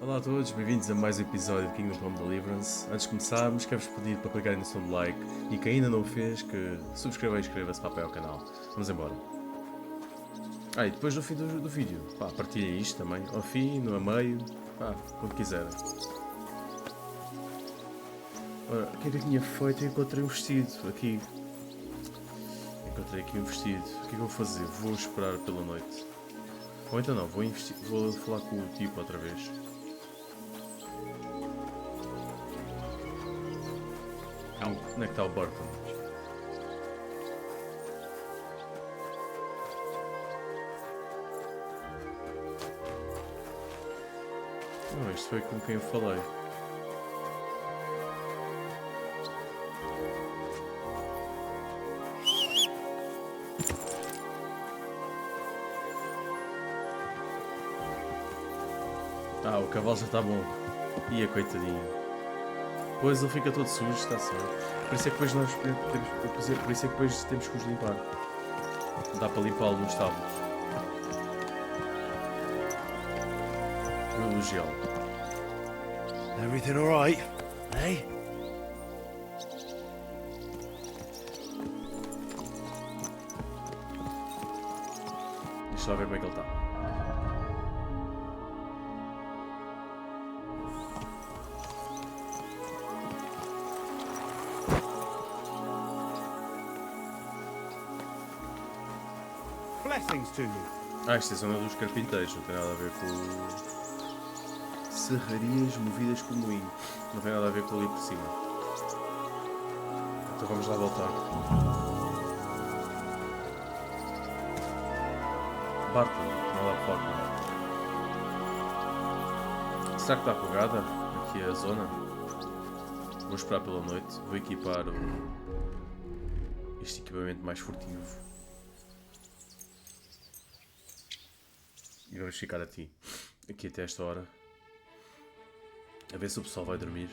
Olá a todos, bem-vindos a mais um episódio de Kingdom Come Deliverance. Antes de começarmos, quero-vos pedir para clicarem no som de like e quem ainda não o fez, que subscreva e inscreva-se para apoiar o canal. Vamos embora. E depois no fim do vídeo, partilhem isto também, ao fim, no meio, quando quiserem. Ora, o que é que eu tinha feito? Eu encontrei um vestido aqui. Encontrei aqui um vestido. O que é que eu vou fazer? Vou esperar pela noite. Ou então não, vou falar com o tipo outra vez. Onde é que está o Burton? Não, isto foi com quem eu falei. O cavalo já está bom. Ia, coitadinho. Pois ele fica todo sujo, está certo. Por isso é que depois por isso é que depois temos que os limpar. Dá para limpá-lo nos estábulos. Pelo gel. Everything all right, eh? Deixa lá ver como é que ele está. Blessings to you. Isto é a zona dos carpinteiros, não tem nada a ver com serrarias movidas com moinho. Não tem nada a ver com ali por cima. Então vamos lá voltar. Parte, não dá para falar. Será que está apagada aqui a zona? Vou esperar pela noite. Vou equipar este equipamento mais furtivo. E vamos ficar aqui até esta hora. A ver se o pessoal vai dormir.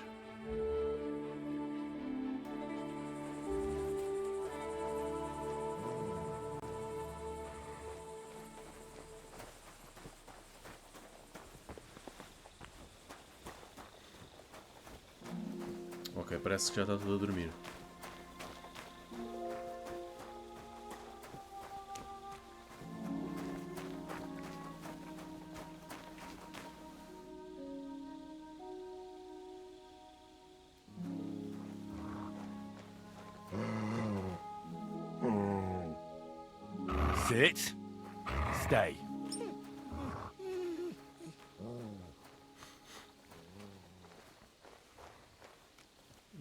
Ok, parece que já está tudo a dormir. Sit. Stay.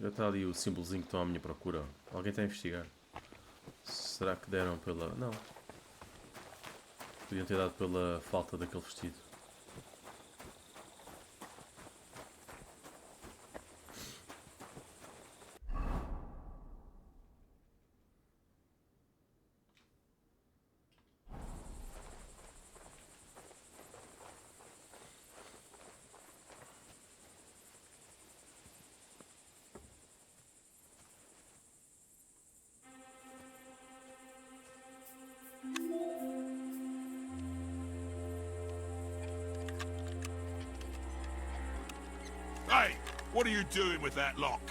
Já está ali o símbolozinho que estão à minha procura. Alguém está a investigar. Será que deram pela... Não. Podiam ter dado pela falta daquele vestido. Hey, what are you doing with that lock?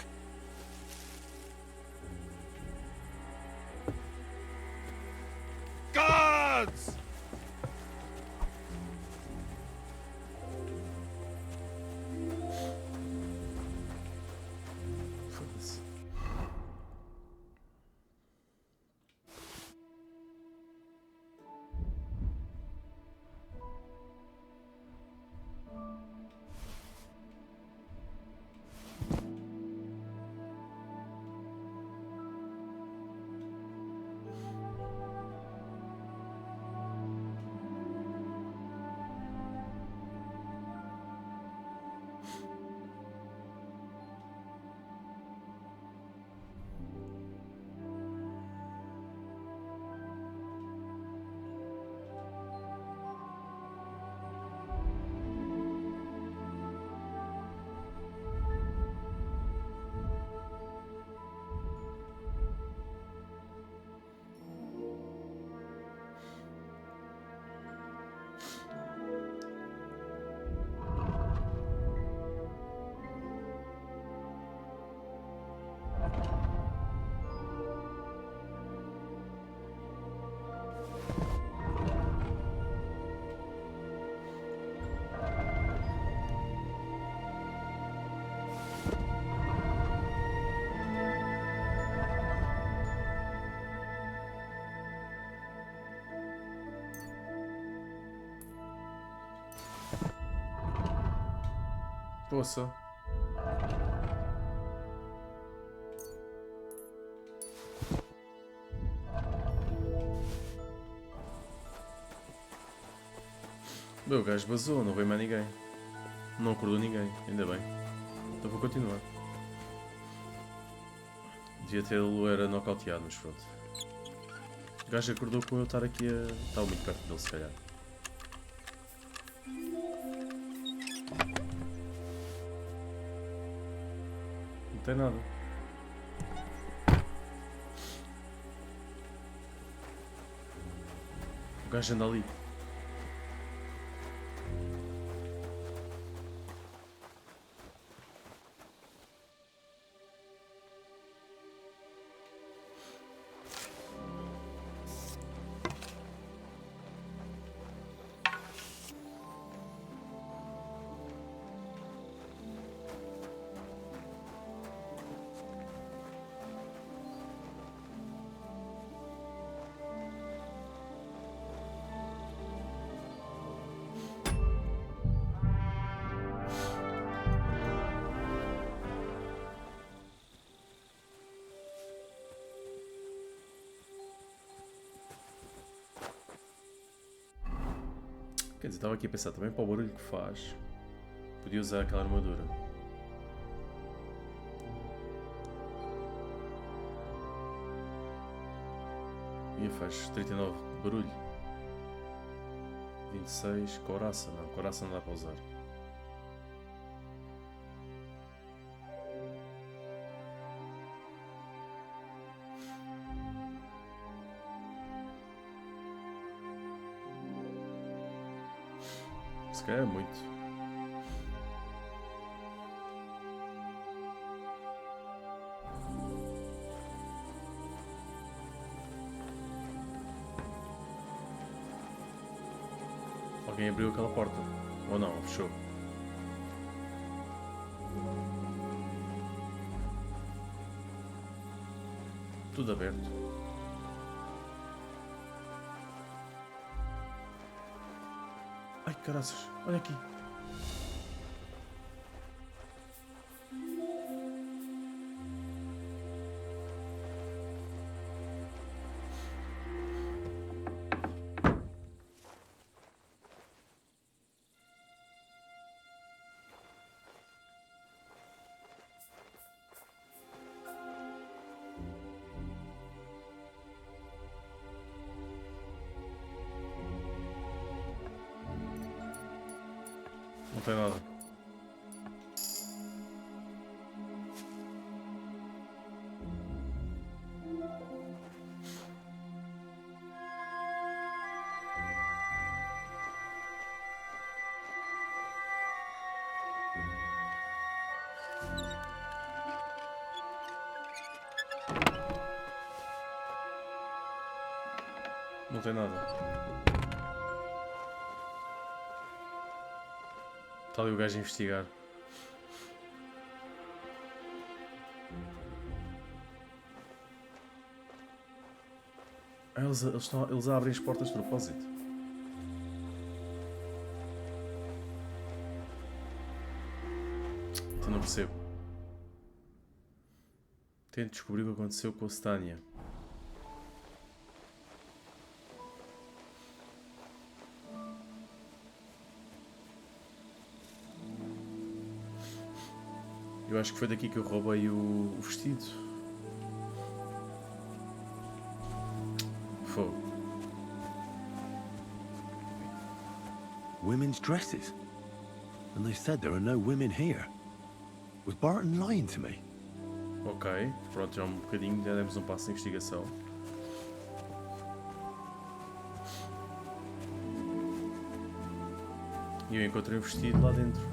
Guards! Foda-se. Poça. Meu gajo vazou, não veio mais ninguém. Não acordou ninguém, ainda bem. Então vou continuar. Devia tê-lo era nocauteado, mas pronto. O gajo acordou com eu estar aqui a... Estava muito perto dele, se calhar. Não tem nada. O gajo anda ali. Quer dizer, estava aqui a pensar também para o barulho que faz. Podia usar aquela armadura. E faz 39 de barulho. 26, couraça. Não, couraça não dá para usar. Se calhar é muito. Alguém abriu aquela porta. Ou não, fechou. Tudo aberto. Ai, caraças, olha aqui. Não tem nada. Não tem nada. Está ali o gajo a investigar. Ah, eles abrem as portas de propósito. Então não percebo. Tento descobrir o que aconteceu com a Stania. Eu acho que foi daqui que eu roubei o vestido. Fogo. Women's dresses? And they said there are no women here. Was Barton lying to me? Ok, pronto, já um bocadinho, já demos um passo de investigação. E eu encontrei um vestido lá dentro.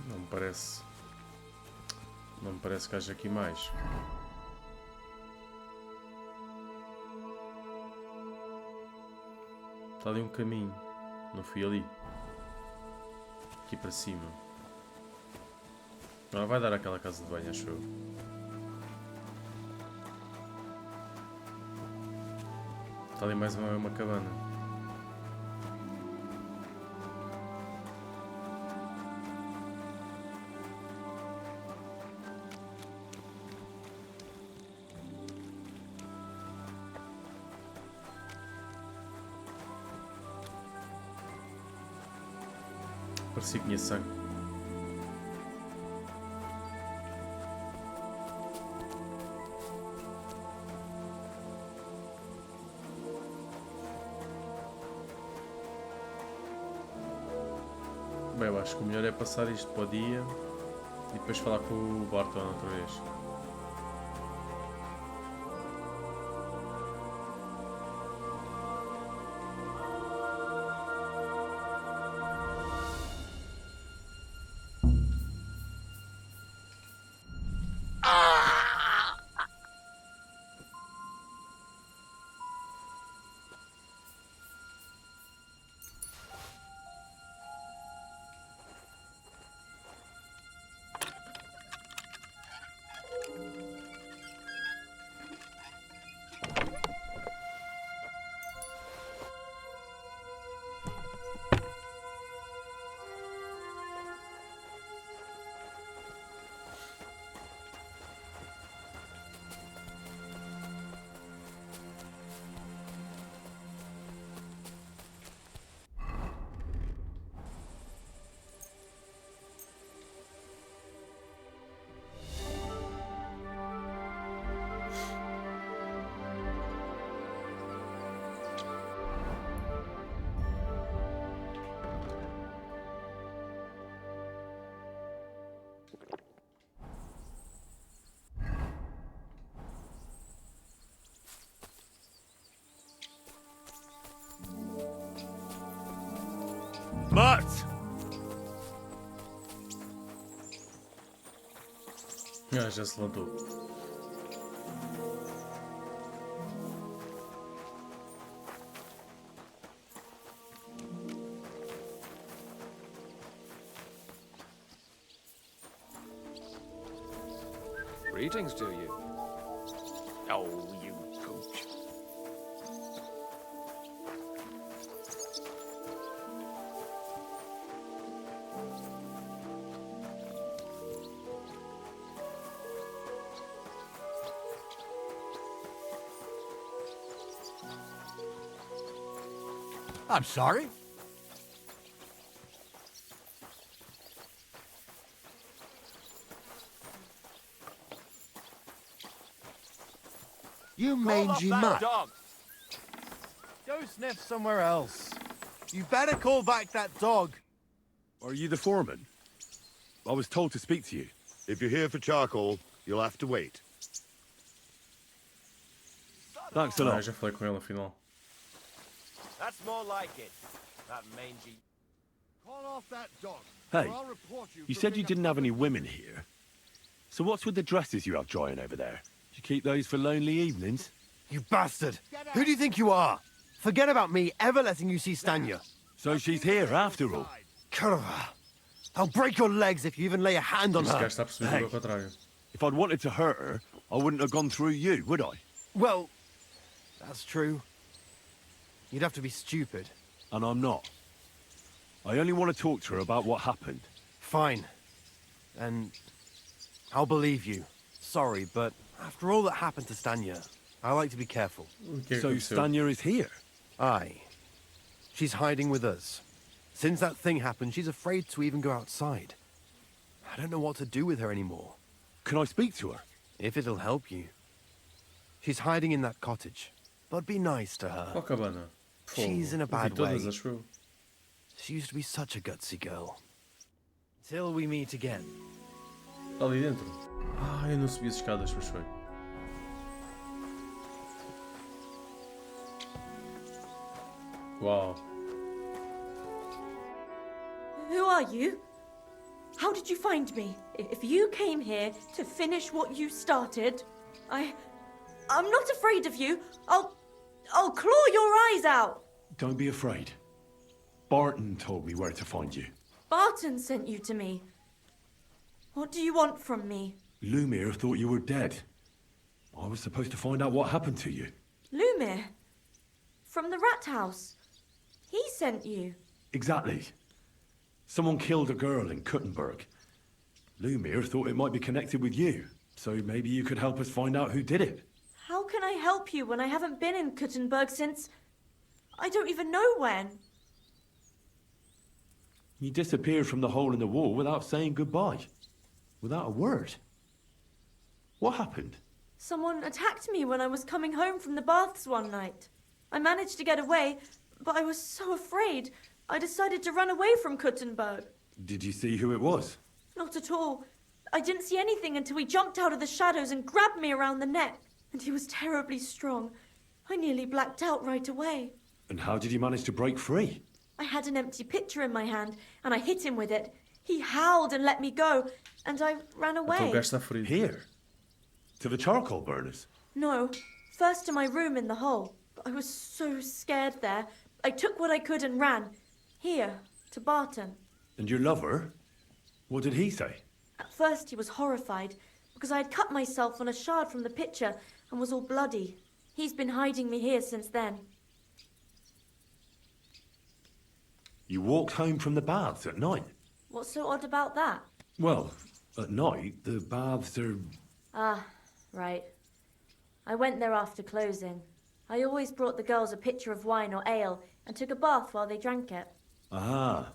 Não me parece. Não me parece que haja aqui mais. Está ali um caminho. Não fui ali. Aqui para cima. Agora vai dar àquela casa de banho, acho eu. Está ali mais uma cabana. Parecia que tinha sangue. Bem, eu acho que o melhor é passar isto para o dia e depois falar com o Barton outra vez. Mutt! Ah, já se levantou. Greetings to you. Oh, you gooch. I'm sorry. You mangy mutt. Dog. Go sniff somewhere else. You better call back that dog. Are you the foreman? I was told to speak to you. If you're here for charcoal, you'll have to wait. Thanks a Ah, lot. já falei com ele afinal. That's more like it. That mangy. Call off that dog. Hey, or I'll report you for said being you a didn't have any public women here. So what's with the dresses you have drying over there? Do you keep those for lonely evenings? You bastard! Who do you think you are? Forget about me ever letting you see Stanya. So she's here after all. Kurva. I'll break your legs if you even lay a hand on Este gajo her. está a perceber tudo ao contrário. If I'd wanted to hurt her, I wouldn't have gone through you, would I? Well, that's true. You'd have to be stupid. And I'm not. I only want to talk to her about what happened. Fine. And I'll believe you. Sorry, but after all that happened to Stanya, I like to be careful. O que é que So aconteceu? Stanya is here. Aye. She's hiding with us. Since that thing happened, she's afraid to even go outside. I don't know what to do with her anymore. Can I speak to her? If it'll help you. She's hiding in that cottage. But be nice to her. Qual cabana? She's in a Ouvi bad todas, way. acho eu. She used to be such a gutsy girl. Till we meet again. Está ali dentro. Ah, eu não subi as escadas, pois foi. Uau. Who are you? How did you find me? If you came here to finish what you started, I'm not afraid of you. I'll claw your eyes out. Don't be afraid. Barton told me where to find you. Barton sent you to me. What do you want from me? Lumir thought you were dead. I was supposed to find out what happened to you. Lumir? From the rat house. He sent you. Exactly. Someone killed a girl in Kuttenberg. Lumir thought it might be connected with you, so maybe you could help us find out who did it. How can I help you when I haven't been in Kuttenberg since... I don't even know when. You disappeared from the hole in the wall without saying goodbye. Without a word. What happened? Someone attacked me when I was coming home from the baths one night. I managed to get away, but I was so afraid. I decided to run away from Kuttenberg. Did you see who it was? Not at all. I didn't see anything until he jumped out of the shadows and grabbed me around the neck. And he was terribly strong. I nearly blacked out right away. And how did you manage to break free? I had an empty pitcher in my hand, and I hit him with it. He howled and let me go, and I ran Então o away. gajo está ferido. Here? To the charcoal burners? No, first to my room in the hole. But I was so scared there. I took what I could and ran. Here, to Barton. And your lover? What did he say? At first he was horrified, because I had cut myself on a shard from the pitcher and was all bloody. He's been hiding me here since then. You walked home from the baths at night? What's so odd about that? Well, at night, the baths are... Ah, right. I went there after closing. I always brought the girls a pitcher of wine or ale and took a bath while they drank it. Ah.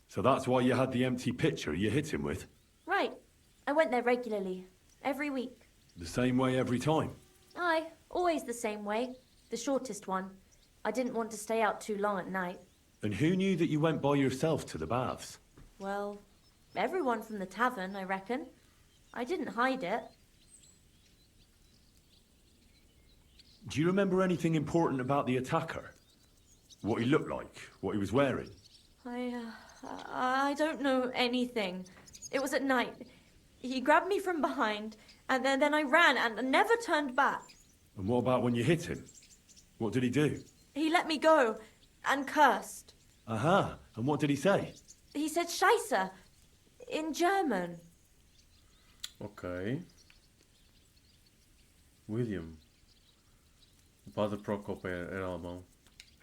So that's why you had the empty pitcher you hit him with? Right. I went there regularly. Every week. The same way every time? Aye, always the same way. The shortest one. I didn't want to stay out too long at night. And who knew that you went by yourself to the baths? Well, everyone from the tavern, I reckon. I didn't hide it. Do you remember anything important about the attacker? What he looked like? What he was wearing? I don't know anything. It was at night. He grabbed me from behind, and then I ran and never turned back. And what about when you hit him? What did he do? He let me go and cursed. Aha. And what did he say? He said Scheisse in German. Ok. William. O Padre Procop era alemão.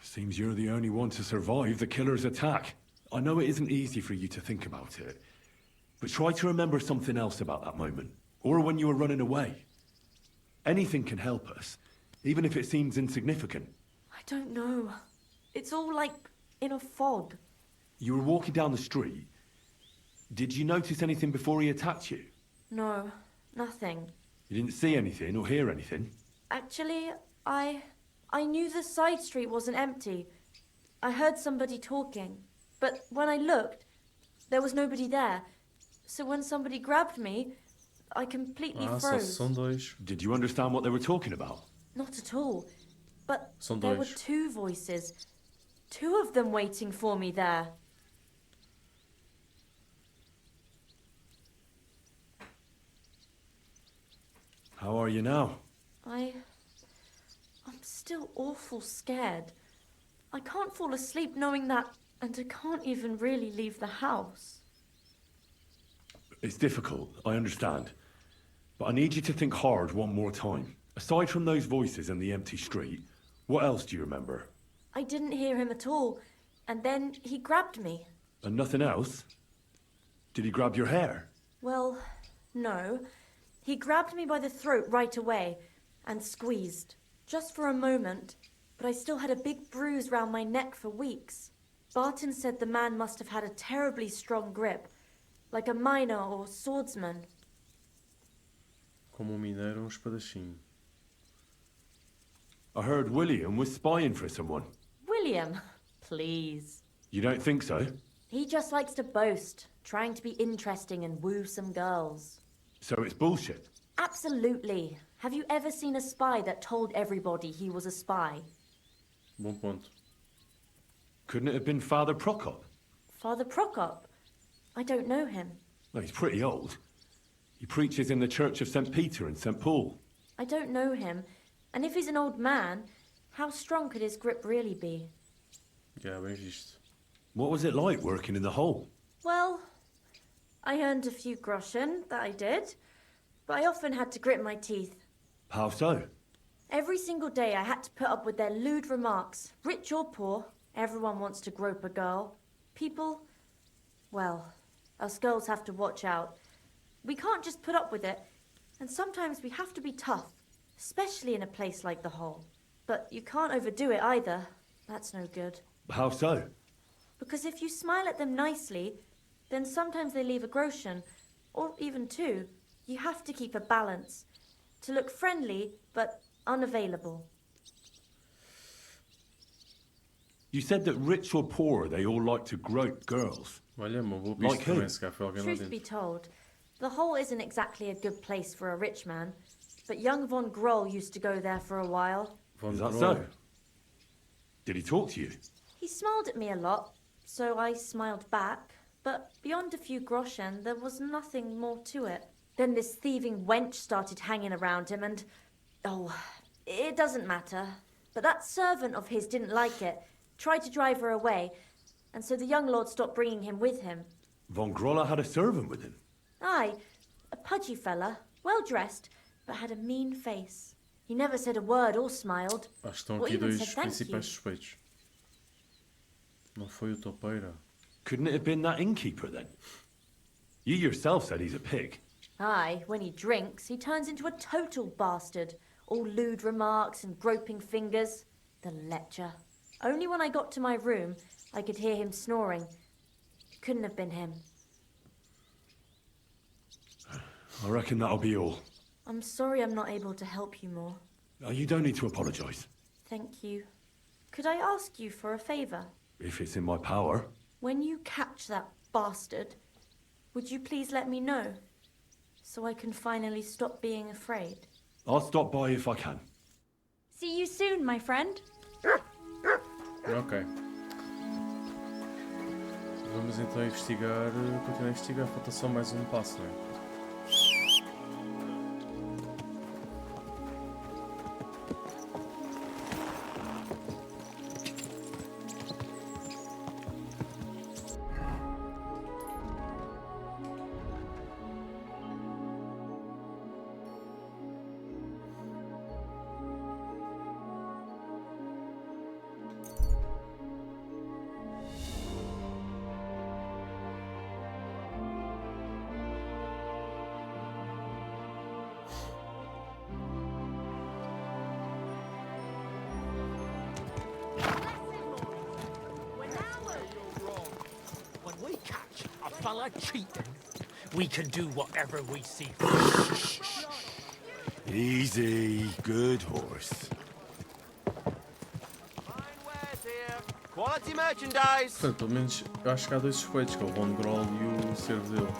Seems you're the only one to survive the killer's attack. I know it isn't easy for you to think about it, but try to remember something else about that moment, or when you were running away. Anything can help us, even if it seems insignificant. I don't know. It's all like in a fog. You were walking down the street. Did you notice anything before he attacked you? No, nothing. You didn't see anything or hear anything? Actually, I knew the side street wasn't empty. I heard somebody talking, but when I looked, there was nobody there. So when somebody grabbed me, I completely Só froze. são dois. Did you understand what they were talking about? Not at all. But São there were dois. two voices. Two of them waiting for me there. How are you now? I'm still awful scared. I can't fall asleep knowing that, and I can't even really leave the house. It's difficult, I understand. But I need you to think hard one more time. Aside from those voices and the empty street, what else do you remember? I didn't hear him at all, and then he grabbed me. And nothing else? Did he grab your hair? Well, no. He grabbed me by the throat right away and squeezed. Just for a moment, but I still had a big bruise round my neck for weeks. Barton said the man must have had a terribly strong grip, like a miner or swordsman. Como mineiro, espadachim. I heard William was spying for someone. William, please. You don't think so? He just likes to boast, trying to be interesting and woo some girls. So it's bullshit? Absolutely. Have you ever seen a spy that told everybody he was a spy? Bom ponto. Couldn't it have been Father Prokop? Father Prokop? I don't know him. Well, he's pretty old. He preaches in the Church of St. Peter and St. Paul. I don't know him. And if he's an old man, how strong could his grip really be? Yeah, bem visto. What was it like working in the hole? Well, I earned a few groschen, that I did. But I often had to grit my teeth. How so? Every single day I had to put up with their lewd remarks. Rich or poor, everyone wants to grope a girl. People, well, us girls have to watch out. We can't just put up with it. And sometimes we have to be tough, especially in a place like the hole. But you can't overdo it either. That's no good. How so? Because if you smile at them nicely, then sometimes they leave a groschen, or even two. You have to keep a balance. To look friendly, but unavailable. You said that rich or poor, they all like to grope girls. Olha, uma boa Like pista who? também, se calhar foi alguém lá Truth be dentro. told, the hole isn't exactly a good place for a rich man, but young von Groll used to go there for a while. Von Is that Groll. so? Did he talk to you? He smiled at me a lot, so I smiled back, but beyond a few groschen, there was nothing more to it. Then this thieving wench started hanging around him and... oh, it doesn't matter. But that servant of his didn't like it, tried to drive her away, and so the young lord stopped bringing him with him. Von Groller had a servant with him. Aye, a pudgy fella, well-dressed, but had a mean face. He never said a word or smiled, Acho que estão or aqui even dois said thank you. principais suspeitos. Não foi o topeira. Couldn't it have been that innkeeper then? You yourself said he's a pig. Aye, when he drinks, he turns into a total bastard. All lewd remarks and groping fingers. The lecher. Only when I got to my room, I could hear him snoring. Couldn't have been him. I reckon that'll be all. I'm sorry I'm not able to help you more. You don't need to apologise. Thank you. Could I ask you for a favour? If it's in my power. When you catch that bastard, would you please let me know? So I can finally stop being afraid. I'll stop by if I can. See you soon, my friend. Ok. Vamos então investigar, continuar a investigar, falta só mais um passo, não é? When we catch a fella cheating, we can do whatever we see. Easy, good horse. Fine wares here. Quality merchandise. Portanto, pelo menos eu acho que há dois suspeitos, que é o Von Groll e o servo dele.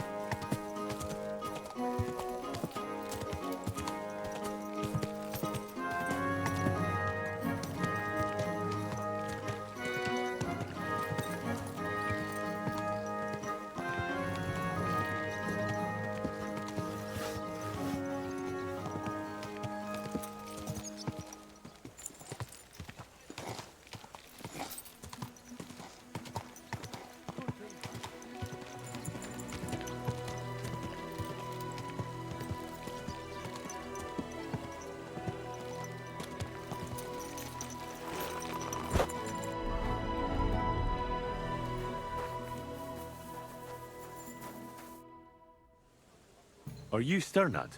Are you Sternad?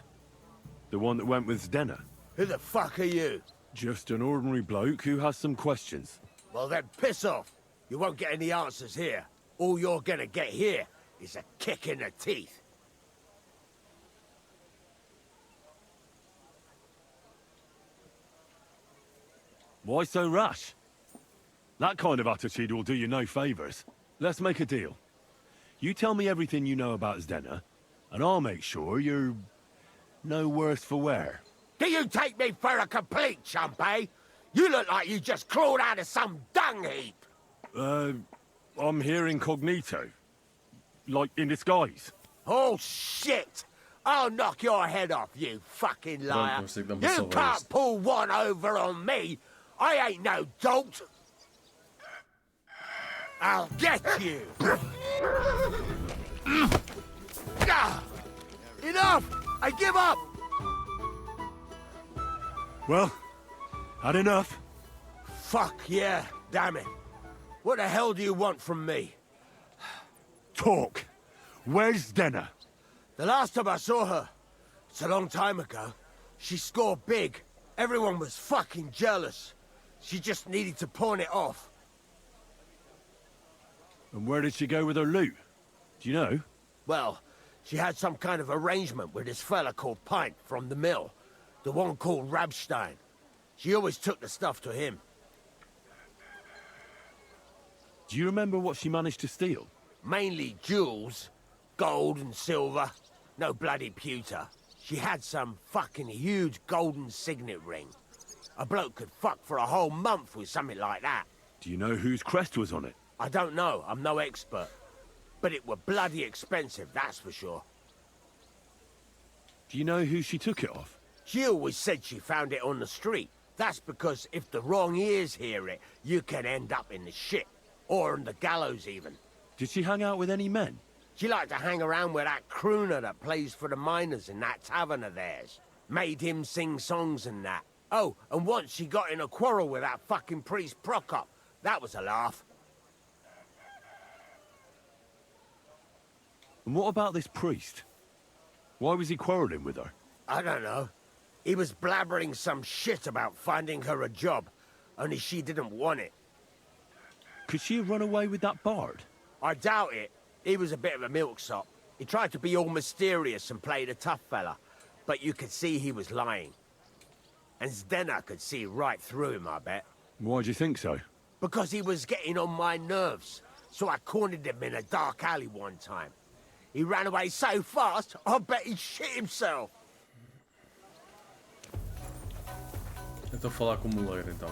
The one that went with Zdenna? Who the fuck are you? Just an ordinary bloke who has some questions. Well then, piss off. You won't get any answers here. All you're gonna get here is a kick in the teeth. Why so rash? That kind of attitude will do you no favours. Let's make a deal. You tell me everything you know about Zdenna, and I'll make sure you're no worse for wear. Do you take me for a complete chump, eh? You look like you just crawled out of some dung heap. I'm here incognito. like, in disguise? Oh, shit! I'll knock your head off, you fucking liar. consigo dar uma You salva a can't isto. pull one over on me. I ain't no dolt. I'll get you. Enough! I give up! Well, had enough. Fuck yeah, damn it. What the hell do you want from me? Talk. Where's Denna? The last time I saw her, it's a long time ago, she scored big. Everyone was fucking jealous. She just needed to pawn it off. And where did she go with her loot? Do you know? Well, she had some kind of arrangement with this fella called Pint from the mill. The one called Rabstein. She always took the stuff to him. Do you remember what she managed to steal? Mainly jewels. Gold and silver. No bloody pewter. She had some fucking huge golden signet ring. A bloke could fuck for a whole month with something like that. Do you know whose crest was on it? I don't know, I'm no expert. But it were bloody expensive, that's for sure. Do you know who she took it off? She always said she found it on the street. That's because if the wrong ears hear it, you can end up in the shit. Or on the gallows even. Did she hang out with any men? She liked to hang around with that crooner that plays for the miners in that tavern of theirs. Made him sing songs and that. Oh, and once she got in a quarrel with that fucking priest Prokop. That was a laugh. And what about this priest? Why was he quarreling with her? I don't know. He was blabbering some shit about finding her a job. Only she didn't want it. Could she have run away with that bard? I doubt it. He was a bit of a milksop. He tried to be all mysterious and played a tough fella. But you could see he was lying. And Zdenna could see right through him, I bet. Why do you think so? Because he was getting on my nerves. So I cornered him in a dark alley one time. He ran away so fast, I bet he shit himself. Eu estou a falar com o moleiro então.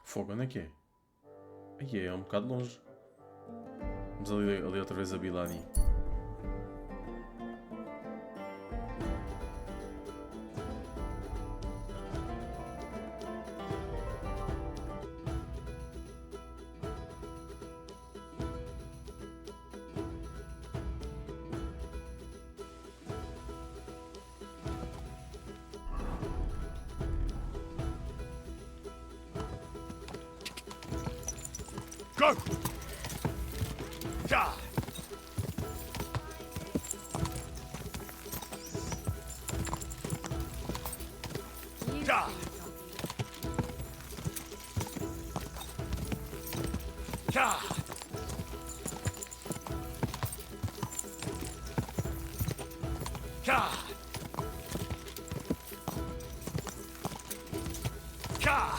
Fogo, onde é que é? Aí é um bocado longe. Vamos ali outra vez a Bilani. Go! Ja! Ja! Ja! Ja! Ja!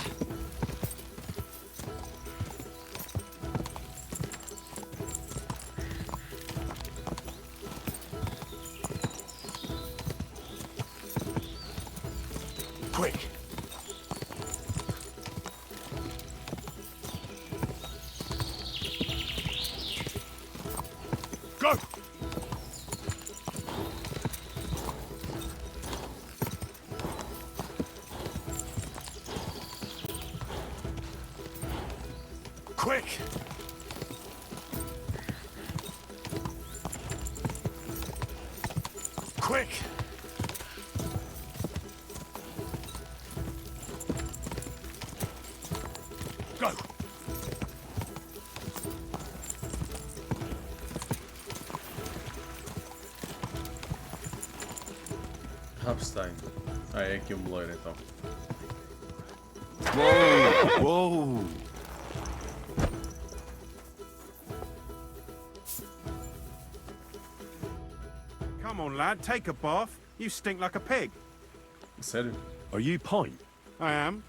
Quick! Go! Quick! Quick! Go! Rabstein. Ah, é aqui o moleiro então. Whoa! Whoa! Come on, lad, take a bath. You stink like a pig. Sério? Are you Pint? I am.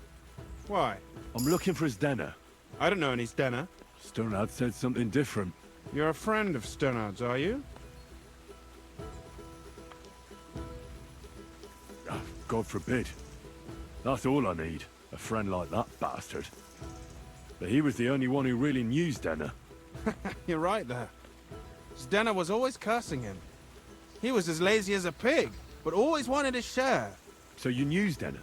Why? I'm looking for Zdenna. I don't know any Zdenna. Stonehad said something different. You're a friend of Sternard's, are you? God forbid. That's all I need. A friend like that bastard. But he was the only one who really knew Zdenna. You're right there. Zdenna was always cursing him. He was as lazy as a pig, but always wanted his share. So you knew Zdenna?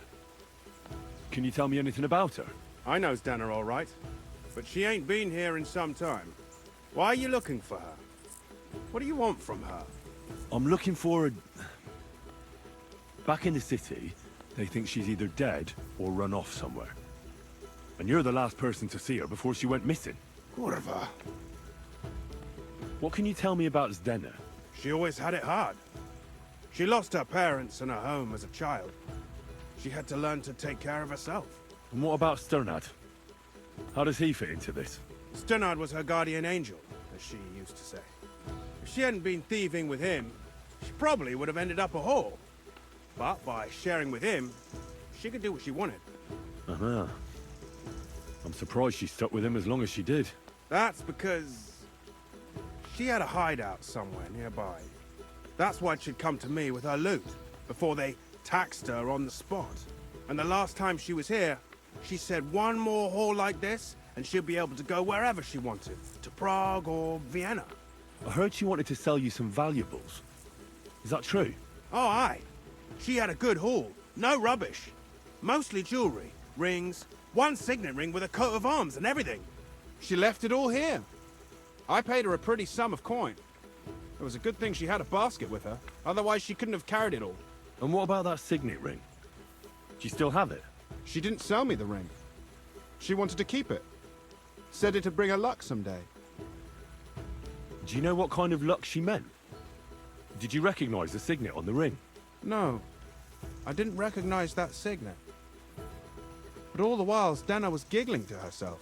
Can you tell me anything about her? I know Zdenna all right, but she ain't been here in some time. Why are you looking for her? What do you want from her? I'm looking for a... Back in the city, they think she's either dead or run off somewhere. And you're the last person to see her before she went missing. Kurva. What can you tell me about Zdenna? She always had it hard. She lost her parents and her home as a child. She had to learn to take care of herself. And what about Sternad? How does he fit into this? Sternard was her guardian angel, as she used to say. If she hadn't been thieving with him, she probably would have ended up a whore. But by sharing with him, she could do what she wanted. Uh-huh. I'm surprised she stuck with him as long as she did. That's because she had a hideout somewhere nearby. That's why she'd come to me with her loot, before they taxed her on the spot. And the last time she was here, she said one more haul like this, and she'll be able to go wherever she wanted. To Prague or Vienna. I heard she wanted to sell you some valuables. Is that true? Oh, aye. She had a good haul. No rubbish. Mostly jewelry, rings, one signet ring with a coat of arms and everything. She left it all here. I paid her a pretty sum of coin. It was a good thing she had a basket with her. Otherwise, she couldn't have carried it all. And what about that signet ring? Do you still have it? She didn't sell me the ring. She wanted to keep it. Said it'd bring her luck someday. Do you know what kind of luck she meant? Did you recognize the signet on the ring? No, I didn't recognize that signet. But all the while, Zdenna was giggling to herself.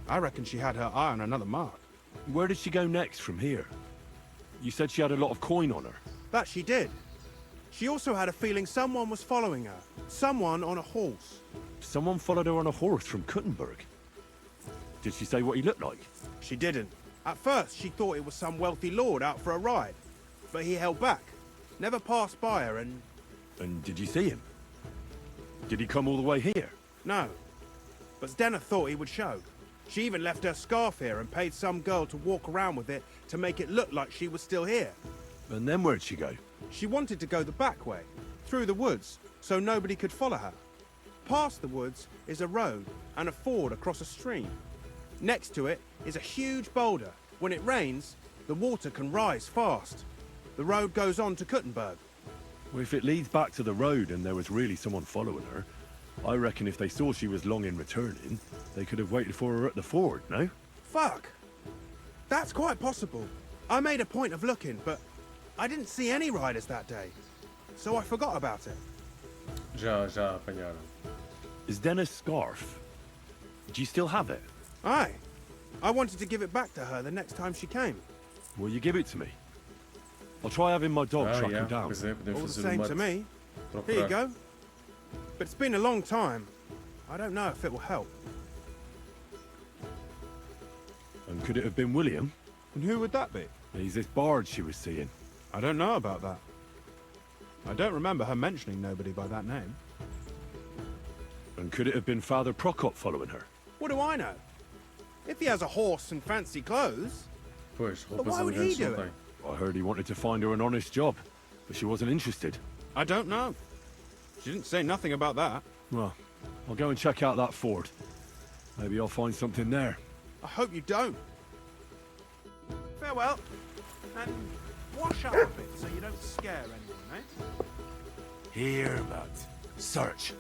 I reckon she had her eye on another mark. Where did she go next from here? You said she had a lot of coin on her. That she did. She also had a feeling someone was following her. Someone on a horse. Someone followed her on a horse from Kuttenberg. Did she say what he looked like? She didn't. At first, she thought it was some wealthy lord out for a ride. But he held back. Never passed by her and... And did you see him? Did he come all the way here? No. But Zdenna thought he would show. She even left her scarf here and paid some girl to walk around with it to make it look like she was still here. And then where'd she go? She wanted to go the back way, through the woods, so nobody could follow her. Past the woods is a road and a ford across a stream. Next to it is a huge boulder. When it rains, the water can rise fast. The road goes on to Kuttenberg. Well, if it leads back to the road and there was really someone following her, I reckon if they saw she was long in returning, they could have waited for her at the ford, no? Fuck! That's quite possible. I made a point of looking, but I didn't see any riders that day. So I forgot about it. Já apanharam. Is Denna's scarf? Do you still have it? Aye. I wanted to give it back to her the next time she came. Will you give it to me? I'll try having my dog track her down. Pois é, podemos All the fazer same uma to me. procurar. Here you go. But it's been a long time. I don't know if it will help. And could it have been William? And who would that be? He's this bard she was seeing. I don't know about that. I don't remember her mentioning nobody by that name. And could it have been Father Prokop following her? What do I know? If he has a horse and fancy clothes, Pois, But roupas why would he elegantes do não it? tem. I heard he wanted to find her an honest job, but she wasn't interested. I don't know. She didn't say nothing about that. Well, I'll go and check out that ford. Maybe I'll find something there. I hope you don't. Farewell. And wash up a bit so you don't scare anyone, eh? Here, lad. Search.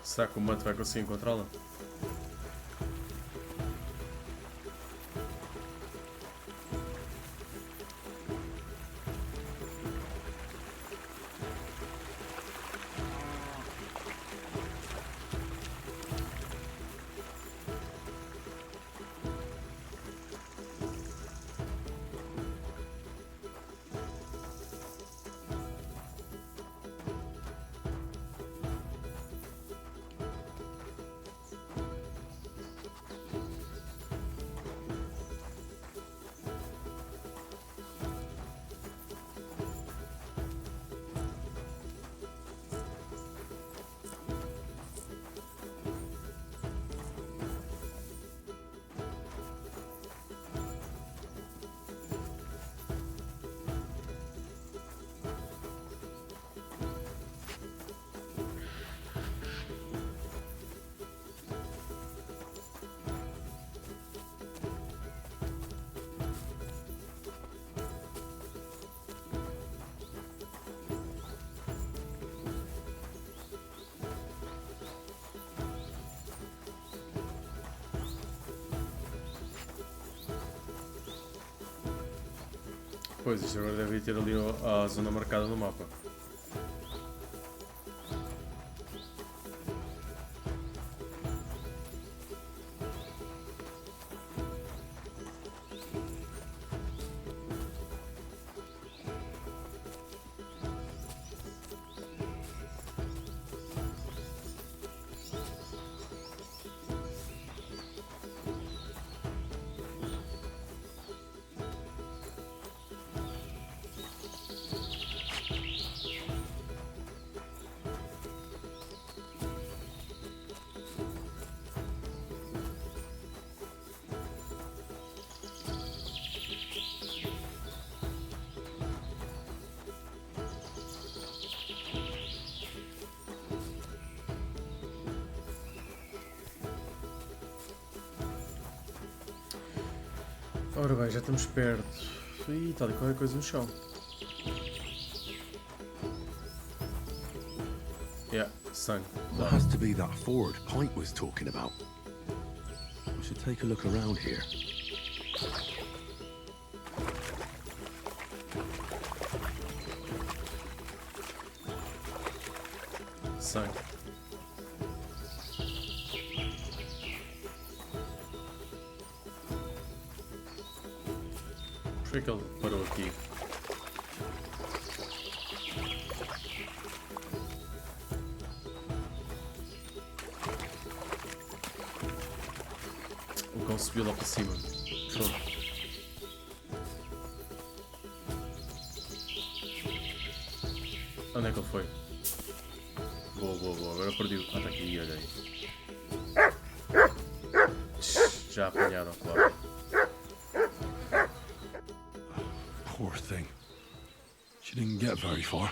Será que o Mante vai conseguir encontrá-la? Pois, isto agora deve ter ali a zona marcada no mapa. Ora bem, já estamos perto. Ih, está ali qualquer coisa no chão. Yeah, sangue. That has to be that ford Pike was talking about. We should take a look around here. Sangue. Por que ele parou aqui? O cão subiu lá para cima. Pronto. Onde é que ele foi? Boa, boa, boa. Agora perdi. Ah, está aqui, olha aí. Já apanharam, claro. Poor thing. She didn't get very far.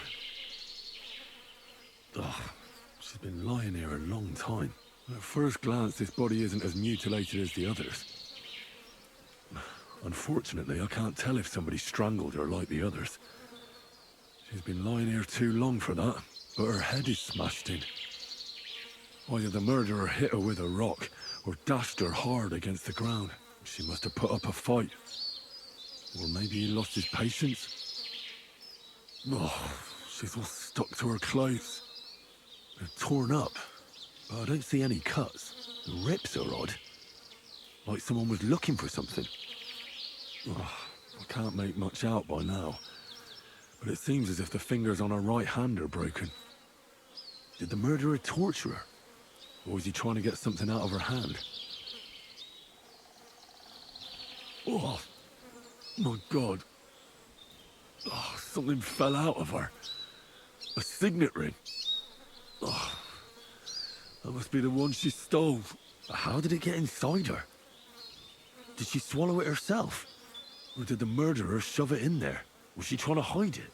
Ugh, she's been lying here a long time. At first glance, this body isn't as mutilated as the others. Unfortunately, I can't tell if somebody strangled her like the others. She's been lying here too long for that, but her head is smashed in. Either the murderer hit her with a rock, or dashed her hard against the ground. She must have put up a fight. Or maybe he lost his patience. Oh, she's all stuck to her clothes. They're torn up, but I don't see any cuts. The rips are odd. Like someone was looking for something. Oh, I can't make much out by now, but it seems as if the fingers on her right hand are broken. Did the murderer torture her? Or was he trying to get something out of her hand? Oh, my God. Oh, something fell out of her. A signet ring. Oh, that must be the one she stole. How did it get inside her? Did she swallow it herself? Or did the murderer shove it in there? Was she trying to hide it?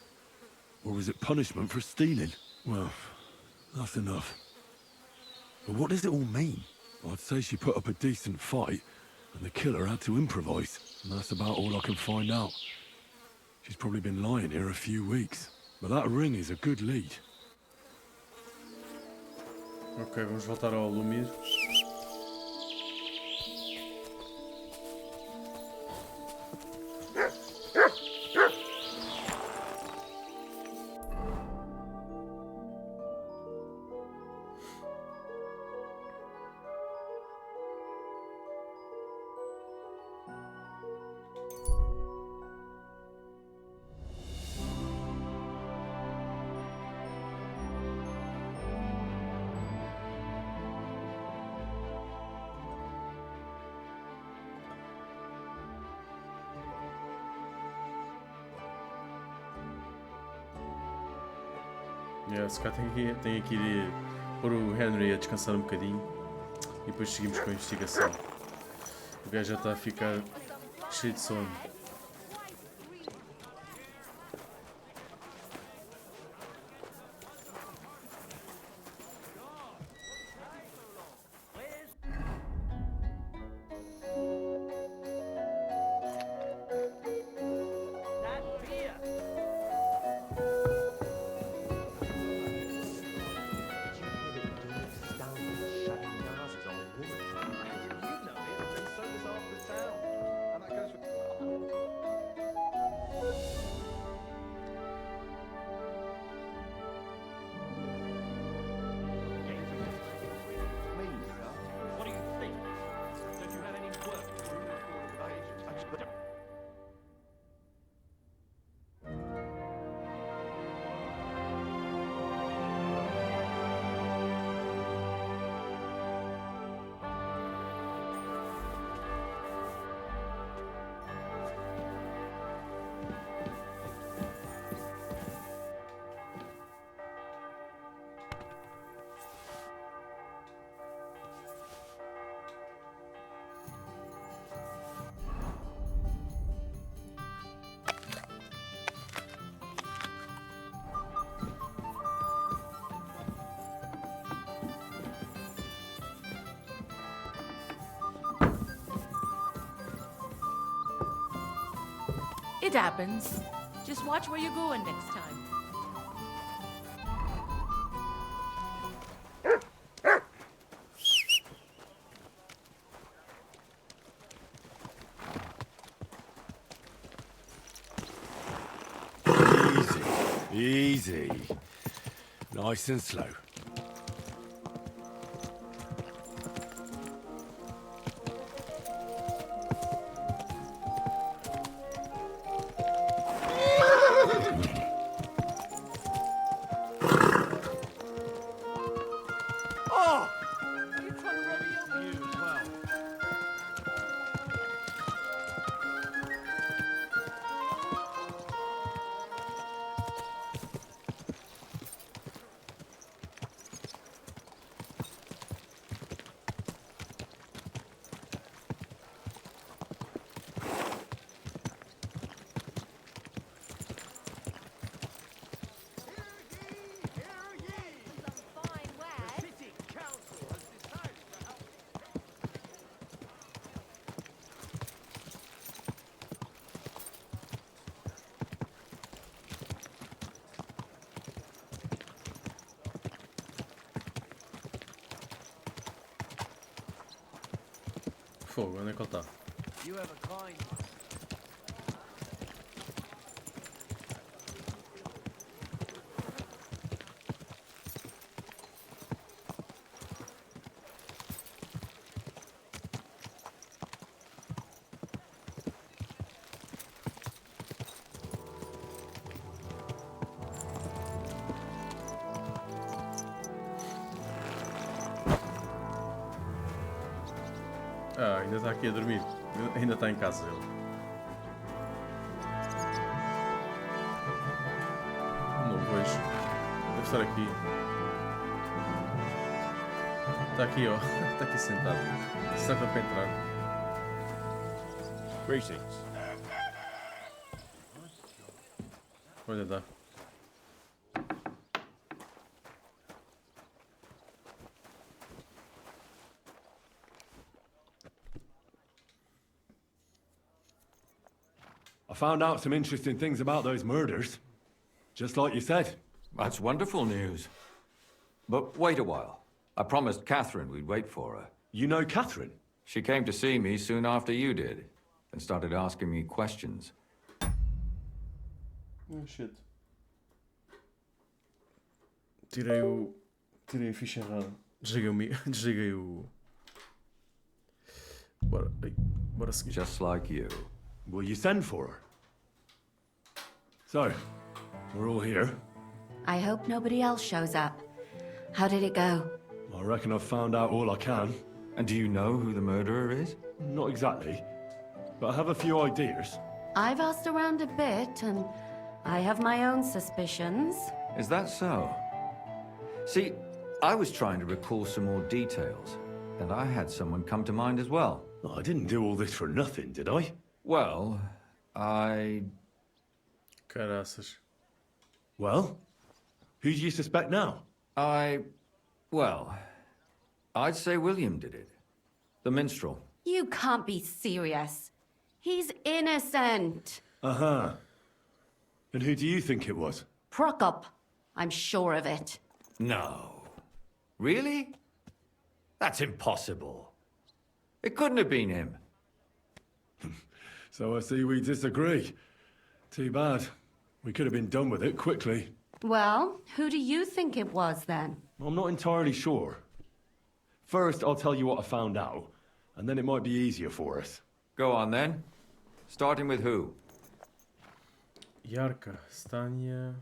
Or was it punishment for stealing? Well, that's enough. But what does it all mean? I'd say she put up a decent fight, and the killer had to improvise. And that's about all I can find out. She's probably been lying here a few weeks. But that ring is a good lead. Ok, vamos voltar ao Lumir. Se cá tenho que ir pôr o Henry a descansar um bocadinho e depois seguimos com a investigação. O gajo já está a ficar cheio de sono. It happens. Just watch where you're going next time. Easy. Nice and slow. Fogo, onde é que ele está? You have a kind. Ah, ainda está aqui a dormir. Ainda está em casa ele. Não o vejo. Deve estar aqui. Está aqui, ó. Está aqui sentado. Será que dá para entrar? Greetings. Olha, dá. I found out some interesting things about those murders. Just like you said. That's wonderful news. But wait a while. I promised Catherine we'd wait for her. You know Catherine? She came to see me soon after you did, and started asking me questions. Oh shit. Tirei a ficha errada. Desliguei o. Bora seguir. Just like you. Will you send for her? So, we're all here. I hope nobody else shows up. How did it go? I reckon I've found out all I can. And do you know who the murderer is? Not exactly, but I have a few ideas. I've asked around a bit, and I have my own suspicions. Is that so? See, I was trying to recall some more details, and I had someone come to mind as well. I didn't do all this for nothing, did I? Well, Caraças. Well, who do you suspect now? Well, I'd say William did it. The minstrel. You can't be serious. He's innocent. Uh-huh. And who do you think it was? Prokop. I'm sure of it. No. Really? That's impossible. It couldn't have been him. So I see we disagree. Too bad. We could have been done with it quickly. Well, who do you think it was then? I'm not entirely sure. First, I'll tell you what I found out, and then it might be easier for us. Go on then. Starting with who? Yarka, Stania.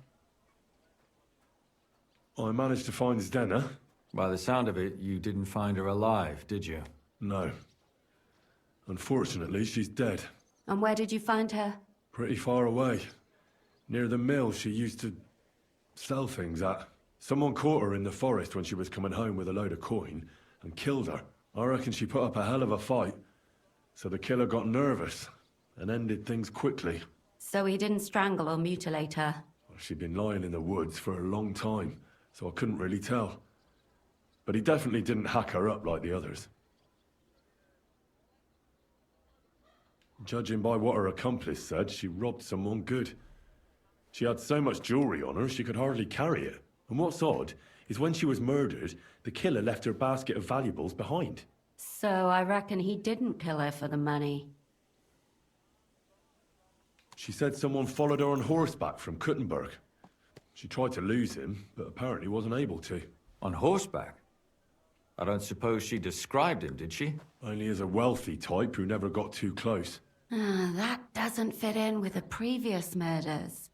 I managed to find Zdena. By the sound of it, you didn't find her alive, did you? No. Unfortunately, she's dead. And where did you find her? Pretty far away. Near the mill she used to sell things at. Someone caught her in the forest when she was coming home with a load of coin and killed her. I reckon she put up a hell of a fight. So the killer got nervous and ended things quickly. So he didn't strangle or mutilate her? Well, she'd been lying in the woods for a long time, so I couldn't really tell. But he definitely didn't hack her up like the others. Judging by what her accomplice said, she robbed someone good. She had so much jewelry on her, she could hardly carry it. And what's odd is when she was murdered, the killer left her basket of valuables behind. So I reckon he didn't kill her for the money. She said someone followed her on horseback from Kuttenberg. She tried to lose him, but apparently wasn't able to. On horseback? I don't suppose she described him, did she? Only as a wealthy type who never got too close. That doesn't fit in with the previous murders.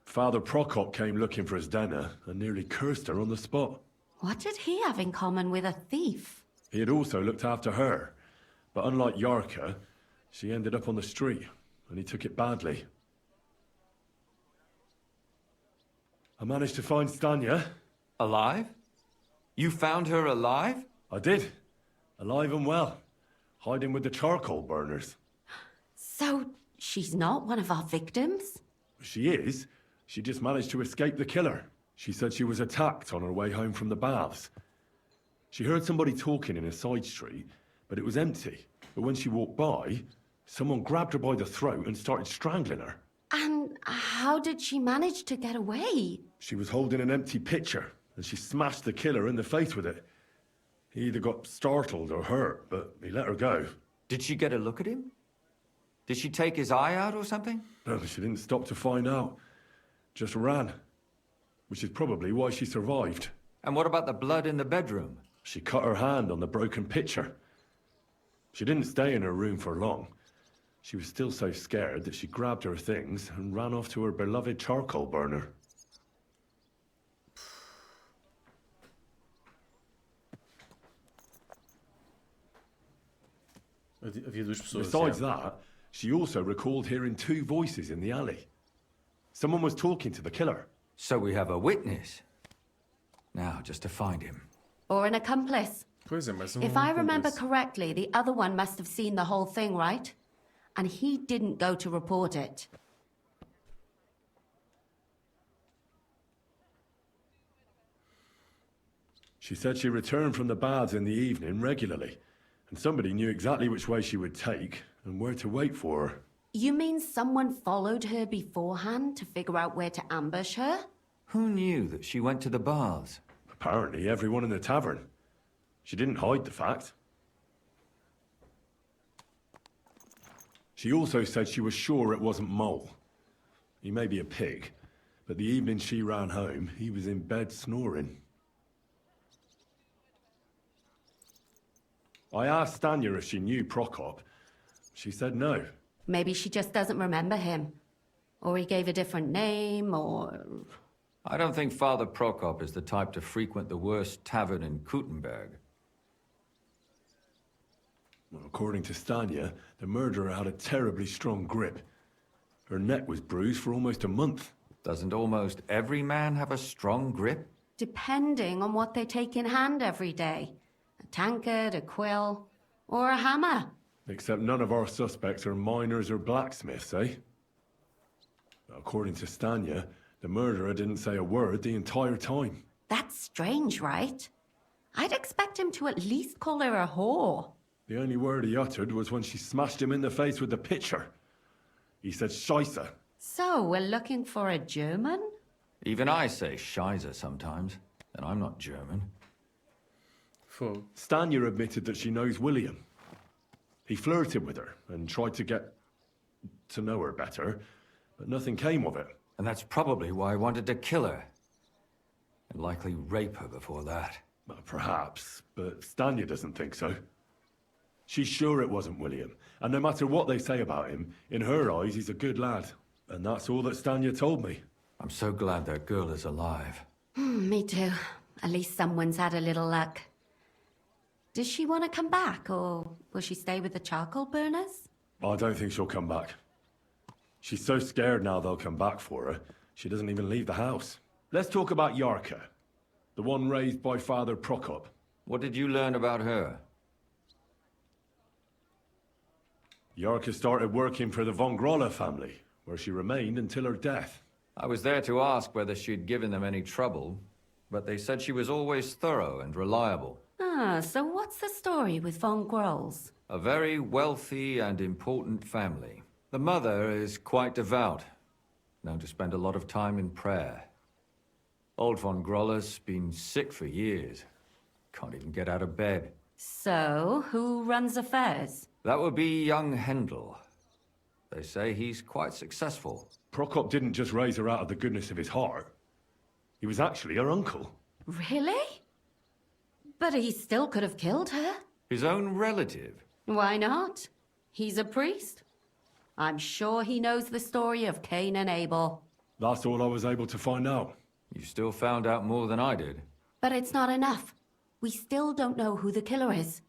Father Prokop came looking for his Dana and nearly cursed her on the spot. What did he have in common with a thief? He had also looked after her, but unlike Yarka, she ended up on the street, and he took it badly. I managed to find Stanya. Alive? You found her alive? I did. Alive and well. Hiding with the charcoal burners. So, she's not one of our victims? She is. She just managed to escape the killer. She said she was attacked on her way home from the baths. She heard somebody talking in a side street, but it was empty. But when she walked by, someone grabbed her by the throat and started strangling her. And how did she manage to get away? She was holding an empty pitcher, and she smashed the killer in the face with it. He either got startled or hurt, but he let her go. Did she get a look at him? Did she take his eye out or something? No, she didn't stop to find out. Just ran. Which is probably why she survived. And what about the blood in the bedroom? She cut her hand on the broken pitcher. She didn't stay in her room for long. She was still so scared that she grabbed her things and ran off to her beloved charcoal burner. Besides that, she also recalled hearing two voices in the alley. Someone was talking to the killer. So we have a witness. Now, just to find him. Or an accomplice. If I remember correctly, the other one must have seen the whole thing, right? And he didn't go to report it. She said she returned from the baths in the evening regularly, and somebody knew exactly which way she would take and where to wait for her. You mean someone followed her beforehand to figure out where to ambush her? Who knew that she went to the baths? Apparently everyone in the tavern. She didn't hide the fact. She also said she was sure it wasn't Mole. He may be a pig, but the evening she ran home, he was in bed snoring. I asked Stanya if she knew Prokop. She said no. Maybe she just doesn't remember him. Or he gave a different name, or... I don't think Father Prokop is the type to frequent the worst tavern in Kuttenberg. Well, according to Stanya, the murderer had a terribly strong grip. Her neck was bruised for almost a month. Doesn't almost every man have a strong grip? Depending on what they take in hand every day. A tankard, a quill, or a hammer. Except none of our suspects are miners or blacksmiths, eh? According to Stanya, the murderer didn't say a word the entire time. That's strange, right? I'd expect him to at least call her a whore. The only word he uttered was when she smashed him in the face with the pitcher. He said Scheisse. So, we're looking for a German? Even I say Scheisse sometimes, and I'm not German. Stanya admitted that she knows William. He flirted with her and tried to get to know her better, but nothing came of it. And that's probably why I wanted to kill her. And likely rape her before that. Well, perhaps, but Stanya doesn't think so. She's sure it wasn't William, and no matter what they say about him, in her eyes he's a good lad. And that's all that Stanya told me. I'm so glad that girl is alive. Me too. At least someone's had a little luck. Does she want to come back, or will she stay with the charcoal burners? I don't think she'll come back. She's so scared now they'll come back for her, she doesn't even leave the house. Let's talk about Yarka, the one raised by Father Prokop. What did you learn about her? Yarka started working for the von Grolle family, where she remained until her death. I was there to ask whether she'd given them any trouble, but they said she was always thorough and reliable. Ah, so what's the story with Von Grolls? A very wealthy and important family. The mother is quite devout, known to spend a lot of time in prayer. Old Von Groller's been sick for years. Can't even get out of bed. So, who runs affairs? That would be young Hendel. They say he's quite successful. Prokop didn't just raise her out of the goodness of his heart. He was actually her uncle. Really? But he still could have killed her. His own relative. Why not? He's a priest. I'm sure he knows the story of Cain and Abel. That's all I was able to find out. You still found out more than I did. But it's not enough. We still don't know who the killer is.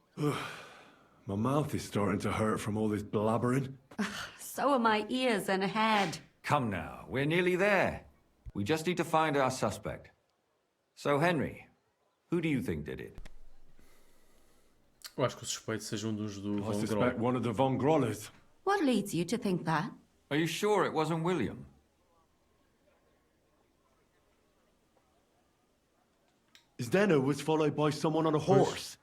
My mouth is starting to hurt from all this blabbering. So are my ears and head. Come now, we're nearly there. We just need to find our suspect. So, Henry, who do you think did it? Eu acho que o suspeito seja dos do I Von suspect Groll. one of the Von Grollers. What leads you to think that? Are you sure it wasn't William? Zdeno was followed by someone on a horse.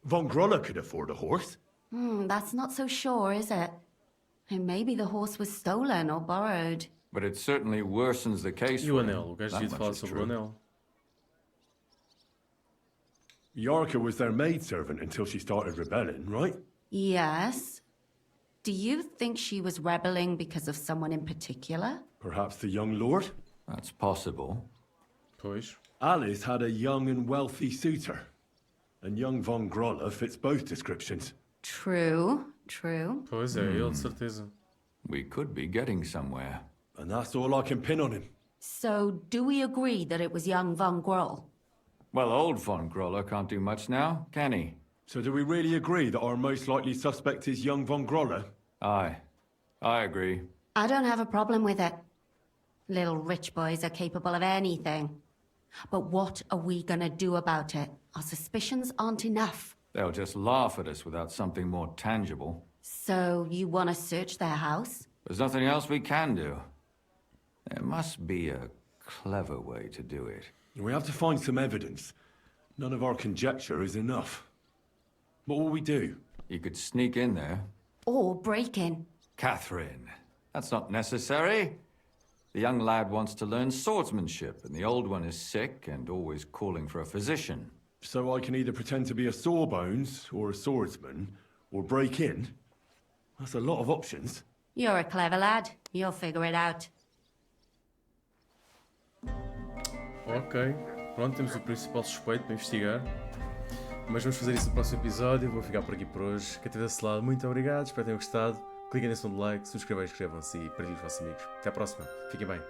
Von Groller could afford a horse. That's not so sure, is it? And maybe the horse was stolen or borrowed. But it certainly worsens the case E o for him. anel? O gajo That devia much falar is sobre o true. anel. Yarka was their maidservant until she started rebelling, right? Yes. Do you think she was rebelling because of someone in particular? Perhaps the young lord? That's possible. Pois. Alice had a young and wealthy suitor. And young Von Groller fits both descriptions. True, true. Pois é, ele de certeza. We could be getting somewhere. And that's all I can pin on him. So, do we agree that it was young Von Groll? Well, old Von Groller can't do much now, can he? So do we really agree that our most likely suspect is young Von Groller? Aye. I agree. I don't have a problem with it. Little rich boys are capable of anything. But what are we gonna do about it? Our suspicions aren't enough. They'll just laugh at us without something more tangible. So, you wanna search their house? There's nothing else we can do. There must be a clever way to do it. We have to find some evidence. None of our conjecture is enough. What will we do? You could sneak in there. Or break in? Catherine, that's not necessary. The young lad wants to learn swordsmanship, and the old one is sick and always calling for a physician. So I can either pretend to be a sawbones, or a swordsman, or break in? That's a lot of options. You're a clever lad. You'll figure it out. Ok. Pronto, temos o principal suspeito para investigar. Mas vamos fazer isso no próximo episódio. Vou ficar por aqui por hoje. Quem esteve desse lado, muito obrigado. Espero que tenham gostado. Cliquem nesse botão de like, subscrevam e inscrevam-se e partilhem com os vossos amigos. Até à próxima. Fiquem bem.